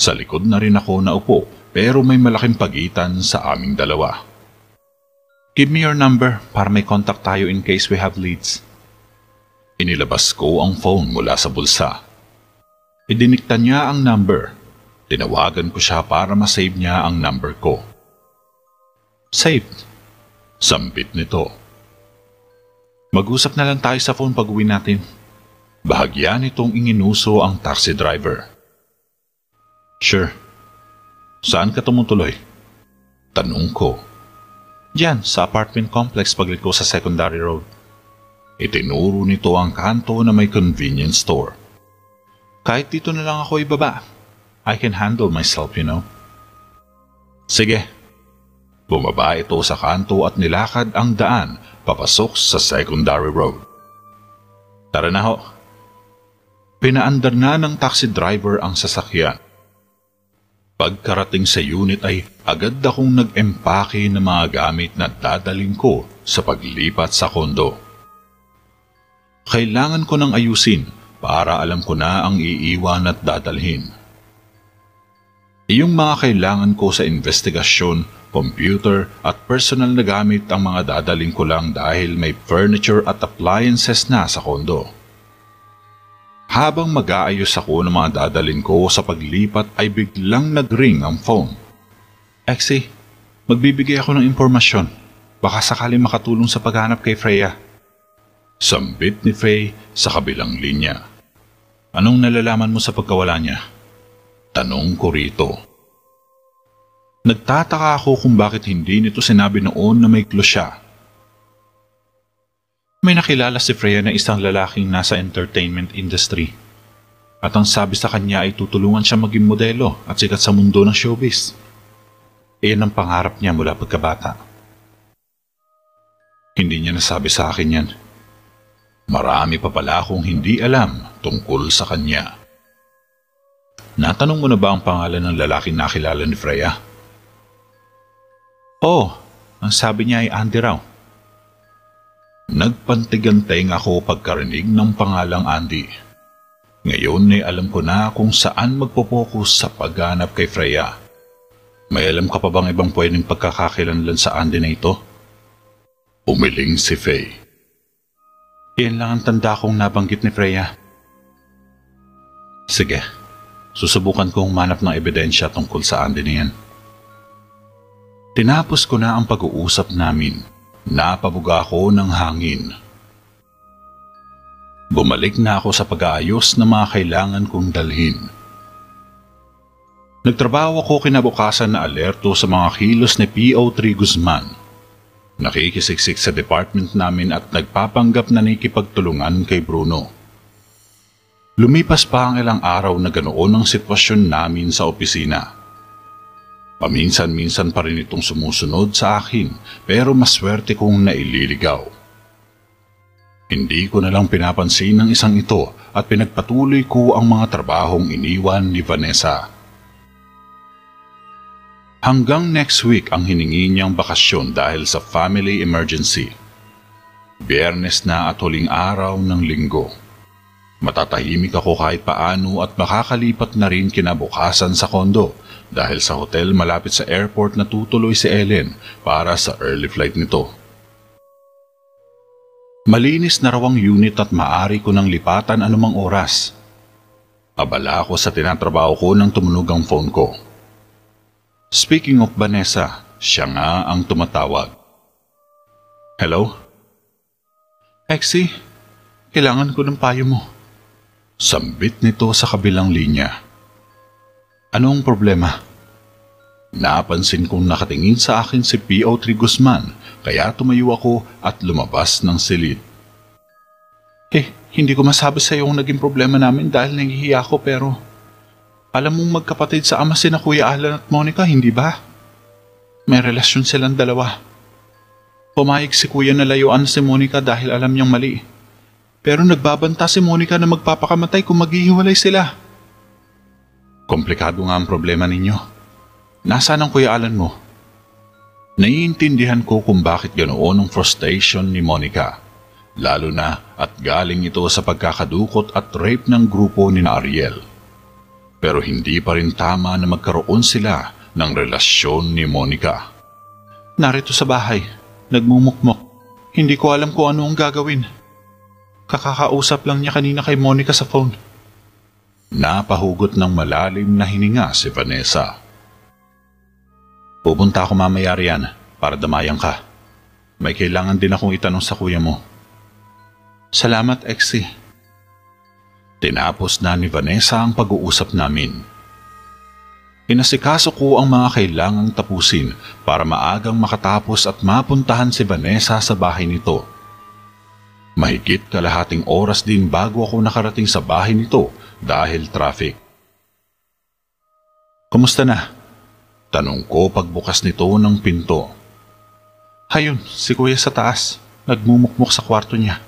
Sa likod na rin ako naupo pero may malaking pagitan sa aming dalawa. Give me your number para may contact tayo in case we have leads. Inilabas ko ang phone mula sa bulsa. Idinikta niya ang number. Tinawagan ko siya para masave niya ang number ko. Saved. Sambit nito. Mag-usap na lang tayo sa phone pag-uwi natin. Bahagya nitong inginuso ang taxi driver. Sure. Saan ka tumutuloy? Tanong ko. Diyan, sa apartment complex pagliko sa secondary road. Itinuro nito ang kanto na may convenience store. Kahit dito na lang ako ibaba. I can handle myself, you know. Sige. Bumaba ito sa kanto at nilakad ang daan papasok sa secondary road. Tara na ho. Pinaandar na ng taxi driver ang sasakyan. Pagkarating sa unit ay agad akong nag-empake ng mga gamit na dadaling ko sa paglipat sa kondo. Kailangan ko nang ayusin para alam ko na ang iiwan at dadalhin. Iyong mga kailangan ko sa investigasyon, computer at personal na gamit ang mga dadaling ko lang dahil may furniture at appliances na sa kondo. Habang mag-aayos ako ng mga dadalhin ko sa paglipat ay biglang nag-ring ang phone. Exie, magbibigay ako ng impormasyon. Baka sakaling makatulong sa paghanap kay Freya. Sambit ni Faye sa kabilang linya. Anong nalalaman mo sa pagkawala niya? Tanong ko rito. Nagtataka ako kung bakit hindi nito sinabi noon na may clue siya. May nakilala si Freya na isang lalaking nasa entertainment industry. At ang sabi sa kanya ay tutulungan siya maging modelo at sikat sa mundo ng showbiz. Iyan ang pangarap niya mula pagkabata. Hindi niya nasabi sa akin yan. Marami pa pala akong hindi alam tungkol sa kanya. Natanong mo na ba ang pangalan ng lalaking nakilala ni Freya? Oh, ang sabi niya ay Andy raw. Nagpantiganteng ako pagkarinig ng pangalang Andy. Ngayon ay alam ko na kung saan magpo-focus sa paghanap kay Freya. May alam ka pa bang ibang pwedeng pagkakakilanlan sa Andy na ito? Umiling si Faye. Iyan lang ang tanda kong nabanggit ni Freya. Sige, susubukan kong manap ng ebidensya tungkol sa Andy na yan. Tinapos ko na ang pag-uusap namin. Napabuga ako ng hangin. Bumalik na ako sa pag-aayos ng mga kailangan kong dalhin. Nagtrabaho ako kinabukasan na alerto sa mga kilos ni P.O. Guzman. Nakikisiksik sa department namin at nagpapanggap na nakikipagtulungan kay Bruno. Lumipas pa ang ilang araw na ganoon ang sitwasyon namin sa opisina. Paminsan-minsan pa rin itong sumusunod sa akin pero maswerte kong naililigaw. Hindi ko na lang pinapansin ang isang ito at pinagpatuloy ko ang mga trabahong iniwan ni Vanessa. Hanggang next week ang hiningi niyang bakasyon dahil sa family emergency. Biyernes na at huling araw ng linggo. Matatahimik ako kahit paano at makakalipat na rin kinabukasan sa kondo dahil sa hotel malapit sa airport na tutuloy si Ellen para sa early flight nito. Malinis na raw ang unit at maaari ko nang lipatan anumang oras. Abala ako sa tinatrabaho ko nang tumunog ang phone ko. Speaking of Vanessa, siya nga ang tumatawag. Hello? Exie, kailangan ko ng payo mo. Sambit nito sa kabilang linya. Anong problema? Napansin kong nakatingin sa akin si P.O. Guzman kaya tumayo ako at lumabas ng silid. Hindi ko masabi sa iyo ang naging problema namin dahil nahihiya ako pero alam mong magkapatid sa ama sina Kuya Alan at Monica, hindi ba? May relasyon silang dalawa. Pumayag si Kuya na layuan si Monica dahil alam niyang mali. Pero nagbabanta si Monica na magpapakamatay kung maghihiwalay sila. Komplikado nga ang problema ninyo. Nasaan ang Kuya Alan mo? Naiintindihan ko kung bakit ganoon ang frustration ni Monica. Lalo na at galing ito sa pagkakadukot at rape ng grupo ni Ariel. Pero hindi pa rin tama na magkaroon sila ng relasyon ni Monica. Narito sa bahay, nagmumukmok. Hindi ko alam kung ano ang gagawin. Kakakausap lang niya kanina kay Monica sa phone. Napahugot ng malalim na hininga si Vanessa. Pupunta ako mamaya riyan para damayan ka. May kailangan din akong itanong sa kuya mo. Salamat, Exie. Tinapos na ni Vanessa ang pag-uusap namin. Inasikaso ko ang mga kailangang tapusin para maagang makatapos at mapuntahan si Vanessa sa bahay nito. Mahigit kalahating oras din bago ako nakarating sa bahay nito dahil traffic. Kumusta na? Tanong ko pagbukas nito ng pinto. Hayun, si kuya sa taas. Nagmumukmok sa kwarto niya.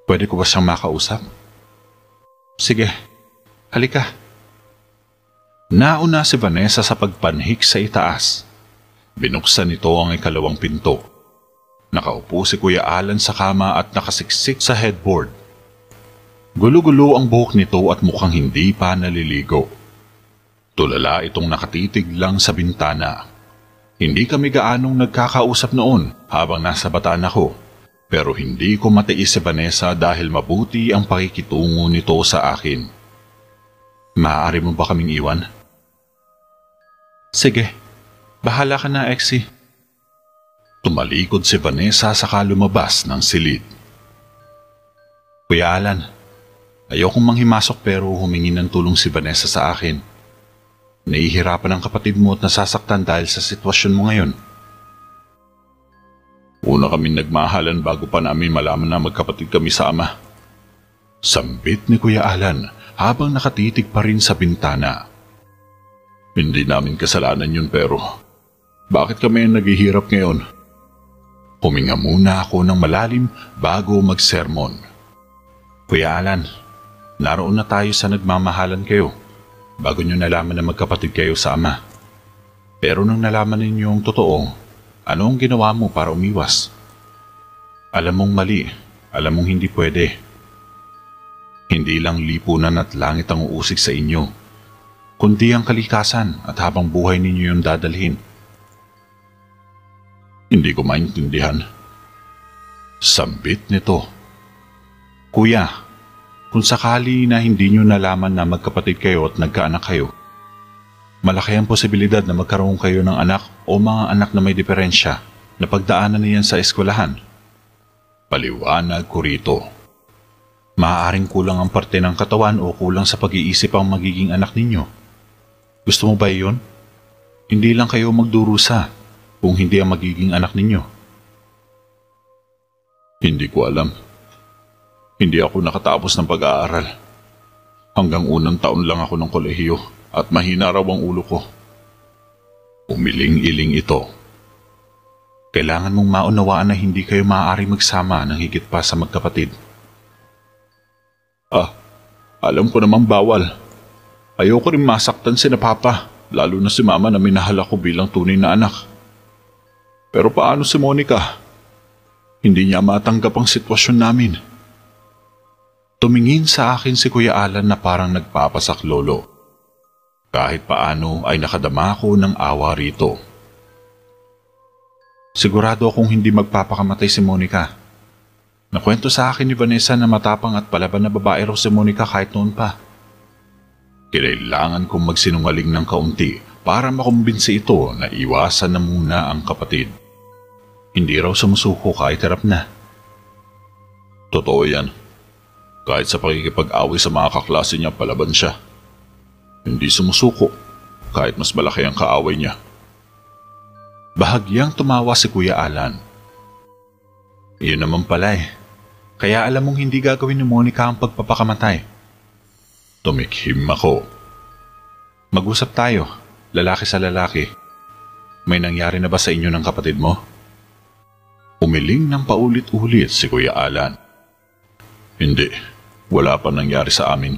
Pwede ko ba siyang makausap? Sige, halika. Nauna si Vanessa sa pagpanhik sa itaas. Binuksan nito ang ikalawang pinto. Nakaupo si Kuya Alan sa kama at nakasiksik sa headboard. Gulo-gulo ang buhok nito at mukhang hindi pa naliligo. Tulala itong nakatitig lang sa bintana. Hindi kami gaanong nagkakausap noon habang nasa bataan ako. Pero hindi ko matiis si Vanessa dahil mabuti ang pakikitungo nito sa akin. Maaari mo ba kaming iwan? Sige, bahala ka na, Exie. Tumalikod si Vanessa saka lumabas ng silid. Kuya Alan, ayokong manghimasok pero humingi ng tulong si Vanessa sa akin. Nahihirapan ang kapatid mo at nasasaktan dahil sa sitwasyon mo ngayon. Una kaming nagmahalan bago pa namin malaman na magkapatid kami sa ama. Sambit ni Kuya Alan habang nakatitig pa rin sa bintana. Hindi namin kasalanan yun pero bakit kami naghihirap ngayon? Huminga muna ako ng malalim bago magsermon. Kuya Alan, naroon na tayo sa nagmamahalan kayo bago nyo nalaman na magkapatid kayo sa ama. Pero nang nalaman ninyo ang totoo, ano ang ginawa mo para umiwas? Alam mong mali, alam mong hindi pwede. Hindi lang lipunan at langit ang uusig sa inyo, kundi ang kalikasan at habang buhay ninyo yung dadalhin. Hindi ko maintindihan. Sambit nito. Kuya, kung sakali na hindi nyo nalaman na magkapatid kayo at nagkaanak kayo, malaki ang posibilidad na magkaroon kayo ng anak o mga anak na may diferensya na pagdaanan niyan sa eskwelahan. Paliwanag ko rito. Maaaring kulang ang parte ng katawan o kulang sa pag-iisip ang magiging anak ninyo. Gusto mo ba iyon? Hindi lang kayo magdurusa kung hindi ang magiging anak ninyo. Hindi ko alam. Hindi ako nakatapos ng pag-aaral. Hanggang unang taon lang ako ng kolehiyo at mahina raw ang ulo ko. Umiling-iling ito. Kailangan mong maunawaan na hindi kayo maaari magsama ng higit pa sa magkapatid. Alam ko namang bawal. Ayoko rin masaktan si na Papa, lalo na si Mama na minahal ako bilang tunay na anak. Pero paano si Monica? Hindi niya matanggap ang sitwasyon namin. Tumingin sa akin si Kuya Alan na parang nagpapasaklolo. Kahit paano ay nakadama ko ng awa rito. Sigurado akong hindi magpapakamatay si Monica. Nakwento sa akin ni Vanessa na matapang at palaban na babae raw si Monica kahit noon pa. Kailangan kong magsinungaling ng kaunti para makumbinsi ito na iwasan na muna ang kapatid. Hindi raw sumusuko kahit harap na. Totoo yan. Kahit sa pakikipag-away sa mga kaklase niya, palaban siya. Hindi sumusuko kahit mas malaki ang kaaway niya. Bahagyang tumawa si Kuya Alan. Iyon naman pala eh. Kaya alam mong hindi gagawin ni Monica ang pagpapakamatay. Tumikhim ako. Mag-usap tayo, lalaki sa lalaki. May nangyari na ba sa inyo ng kapatid mo? Umiling ng paulit-ulit si Kuya Alan. Hindi, wala pa nangyari sa amin.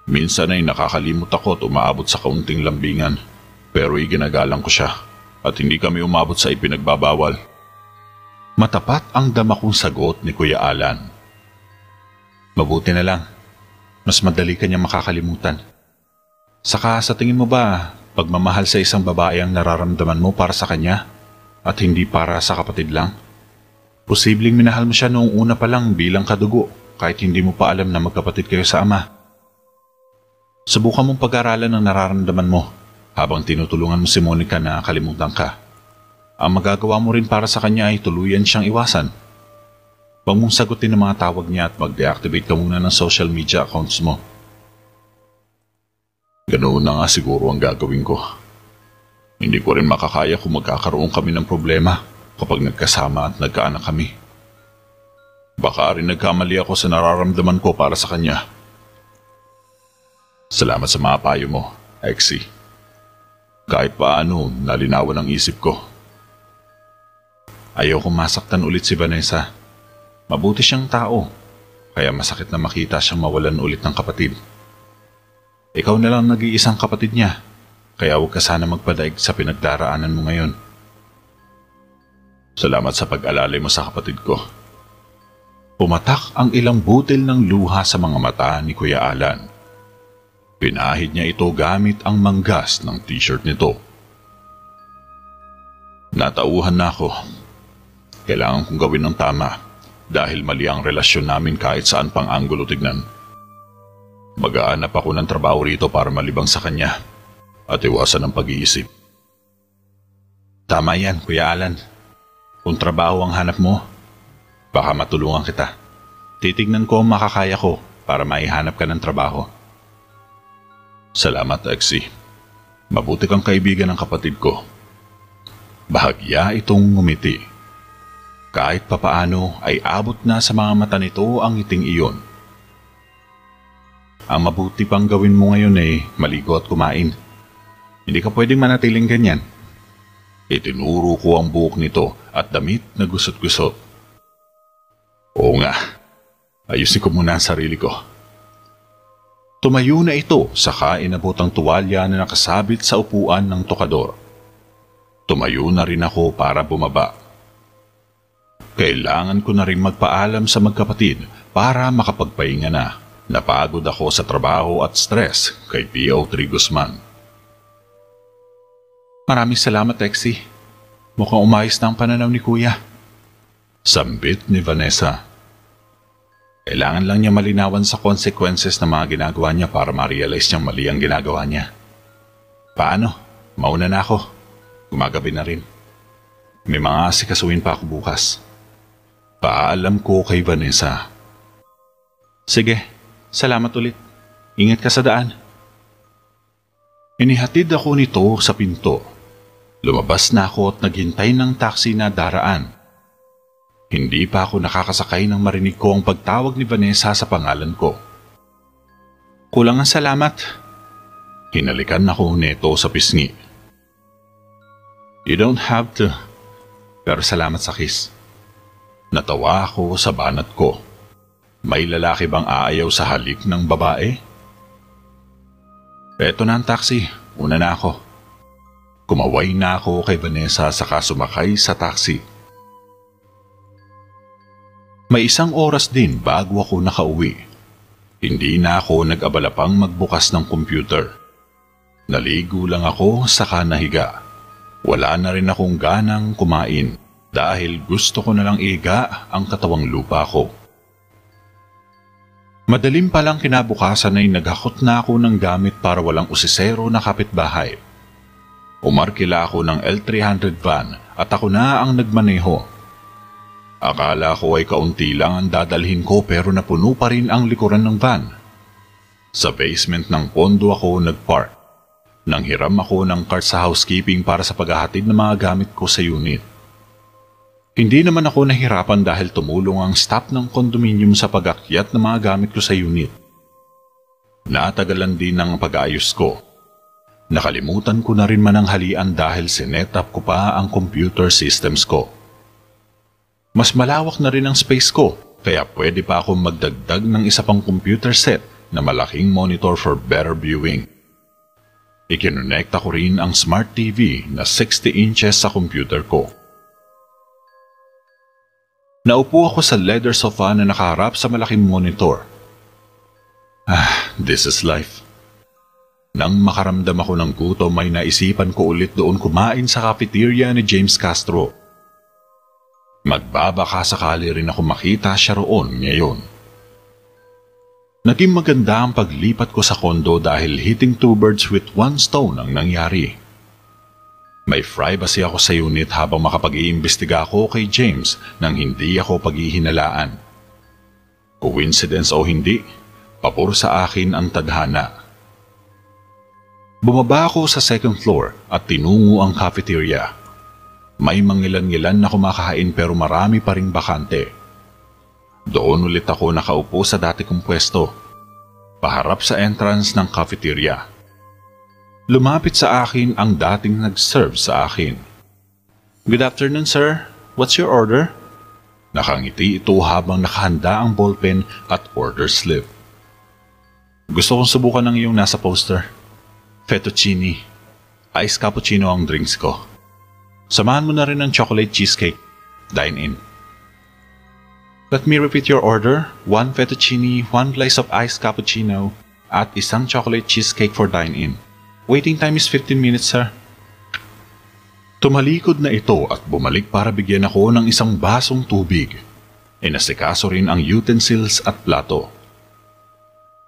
Minsan ay nakakalimot ako at umaabot sa kaunting lambingan, pero iginagalang ko siya at hindi kami umabot sa ipinagbabawal. Matapat ang dama kong sagot ni Kuya Alan. Mabuti na lang, mas madali kanya makakalimutan. Saka sa tingin mo ba, pagmamahal sa isang babae ang nararamdaman mo para sa kanya at hindi para sa kapatid lang? Posibleng minahal mo siya noong una pa lang bilang kadugo kahit hindi mo pa alam na magkapatid kayo sa ama. Subukan mong pag-aralan ang nararamdaman mo habang tinutulungan mo si Monica na kalimutan ka. Ang magagawa mo rin para sa kanya ay tuluyan siyang iwasan. Huwag mong sagutin ang mga tawag niya at mag-deactivate ka muna ng social media accounts mo. Ganoon na nga siguro ang gagawin ko. Hindi ko rin makakaya kung magkakaroon kami ng problema kapag nagkasama at nagkaanak kami. Baka rin nagkamali ako sa nararamdaman ko para sa kanya. Salamat sa mga payo mo, Exie. Kahit paano, nalinawan ang isip ko. Ayaw kong masaktan ulit si Vanessa. Mabuti siyang tao, kaya masakit na makita siyang mawalan ulit ng kapatid. Ikaw na lang nag-iisang kapatid niya, kaya huwag ka sana magpadaig sa pinagdaraanan mo ngayon. Salamat sa pag-alalay mo sa kapatid ko. Pumatak ang ilang butil ng luha sa mga mata ni Kuya Alan. Pinahid niya ito gamit ang manggas ng t-shirt nito. Natauhan na ako. Kailangan kong gawin ng tama dahil mali ang relasyon namin kahit saan pang anggulo tignan. Mag-aanap ako ng trabaho rito para malibang sa kanya at iwasan ang pag-iisip. Tama yan, Kuya Alan. Kung trabaho ang hanap mo, baka matulungan kita. Titignan ko ang makakaya ko para maihanap ka ng trabaho. Salamat, Exie. Mabuti kang kaibigan ng kapatid ko. Bahagya itong ngumiti. Kahit papaano ay abot na sa mga mata nito ang ngiting iyon. Ang mabuti pang gawin mo ngayon ay maligo at kumain. Hindi ka pwedeng manatiling ganyan. Itinuro ko ang buhok nito at damit na gusot-gusot. Oo nga, ayusin ko muna ang sarili ko. Tumayo na ito saka inabot ang tuwalya na nakasabit sa upuan ng tokador. Tumayo na rin ako para bumaba. Kailangan ko na rin magpaalam sa magkapatid para makapagpahinga na. Napagod ako sa trabaho at stress kay P.O. Guzman. Maraming salamat, Exie. Mukhang umayos na ang pananaw ni Kuya. Sambit ni Vanessa. Kailangan lang niya malinawan sa consequences ng mga ginagawa niya para ma-realize niyang mali ang ginagawa niya. Paano? Mauna na ako. Gumagabi na rin. May mga asikasuin pa ako bukas. Paalam ko kay Vanessa. Sige, salamat ulit. Ingat ka sa daan. Inihatid ako nito sa pinto. Lumabas na ako at naghintay ng taxi na daraan. Hindi pa ako nakakasakay nang marinig ko ang pagtawag ni Vanessa sa pangalan ko. Kulang ang salamat. Hinalikan ako nito sa pisngi. You don't have to. Pero salamat sa kiss. Natawa ako sa banat ko. May lalaki bang aayaw sa halik ng babae? Eto na ang taxi. Una na ako. Kumaway na ako kay Vanessa saka sumakay sa taxi. May isang oras din bago ako nakauwi. Hindi na ako nag-abala pang magbukas ng computer. Naligo lang ako saka nahiga. Wala na rin akong ganang kumain dahil gusto ko na lang iga ang katawang lupa ko. Madalim pa lang kinabukasan ay naghakot na ako ng gamit para walang usisero na kapitbahay. Umarkila ako ng L300 van at ako na ang nagmaneho. Akala ko ay kaunti lang ang dadalhin ko pero napuno pa rin ang likuran ng van. Sa basement ng kondo ako nagpark. Nanghiram ako ng cart sa housekeeping para sa paghahatid ng mga gamit ko sa unit. Hindi naman ako nahirapan dahil tumulong ang staff ng kondominium sa pag-akyat ng mga gamit ko sa unit. Natagalan din ang pag-ayos ko. Nakalimutan ko na rin mananghalian dahil sinet up ko pa ang computer systems ko. Mas malawak na rin ang space ko, kaya pwede pa akong magdagdag ng isa pang computer set na malaking monitor for better viewing. Ikinonekta ko rin ang smart TV na 60 inches sa computer ko. Naupo ako sa leather sofa na nakaharap sa malaking monitor. This is life. Nang makaramdam ako ng gutom ay naisipan ko ulit doon kumain sa cafeteria ni James Castro. Magbabaka sakali rin ako makita siya roon ngayon. Naging maganda ang paglipat ko sa kondo dahil hitting two birds with one stone ang nangyari. May privacy ako sa unit habang makapag-iimbestiga ako kay James nang hindi ako paghihinalaan. Coincidence o hindi, papor sa akin ang tadhana. Bumaba ako sa second floor at tinungo ang cafeteria. May mangilan-ngilan na kumakain pero marami pa ring bakante. Doon ulit ako nakaupo sa dati kong pwesto, paharap sa entrance ng cafeteria. Lumapit sa akin ang dating nag-serve sa akin. "Good afternoon, sir. What's your order?" Nakangiti ito habang nakahanda ang ballpen at order slip. "Gusto kong subukan ng iyong nasa poster. Fettuccine. Ice cappuccino ang drinks ko. Samahan mo na rin ng chocolate cheesecake. Dine in." "Let me repeat your order. 1 fettuccine, 1 glass of iced cappuccino, at isang chocolate cheesecake for dine-in. Waiting time is 15 minutes, sir." Tumalikod na ito at bumalik para bigyan ako ng isang basong tubig. Inasikaso rin ang utensils at plato.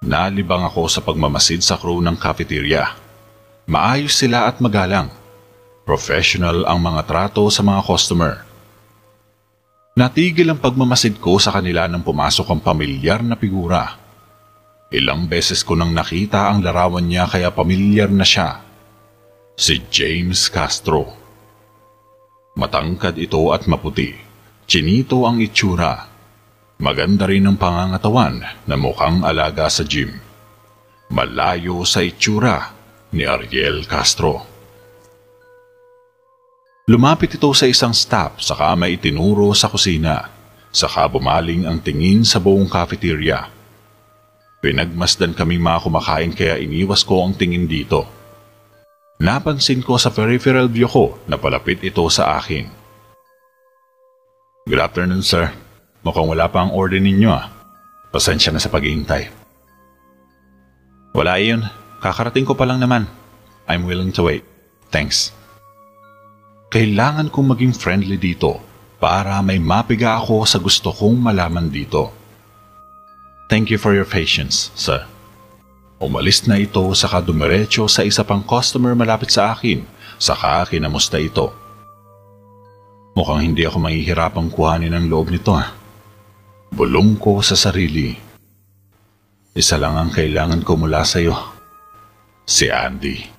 Nalibang ako sa pagmamasid sa crew ng cafeteria. Maayos sila at magalang. Professional ang mga trato sa mga customer. Natigil ang pagmamasid ko sa kanila nang pumasok ang pamilyar na figura. Ilang beses ko nang nakita ang larawan niya kaya pamilyar na siya. Si James Castro. Matangkad ito at maputi. Chinito ang itsura. Maganda rin ang pangangatawan na mukhang alaga sa gym. Malayo sa itsura ni Ariel Castro. Lumapit ito sa isang staff saka may itinuro sa kusina, saka bumaling ang tingin sa buong cafeteria. Pinagmasdan kaming mga kumakain kaya iniwas ko ang tingin dito. Napansin ko sa peripheral view ko na palapit ito sa akin. "Good afternoon, sir. Mukhang wala pa ang order ninyo ah. Pasensya na sa paghihintay." "Wala iyon. Kakarating ko pa lang naman. I'm willing to wait. Thanks." Kailangan kong maging friendly dito para may mapiga ako sa gusto kong malaman dito. "Thank you for your patience, sir." Umalis na ito saka dumiretso sa isa pang customer malapit sa akin saka kinamusta ito. Mukhang hindi ako mahihirapang kuhanin ang loob nito ah. Bulong ko sa sarili. Isa lang ang kailangan ko mula sa iyo. Si Andy.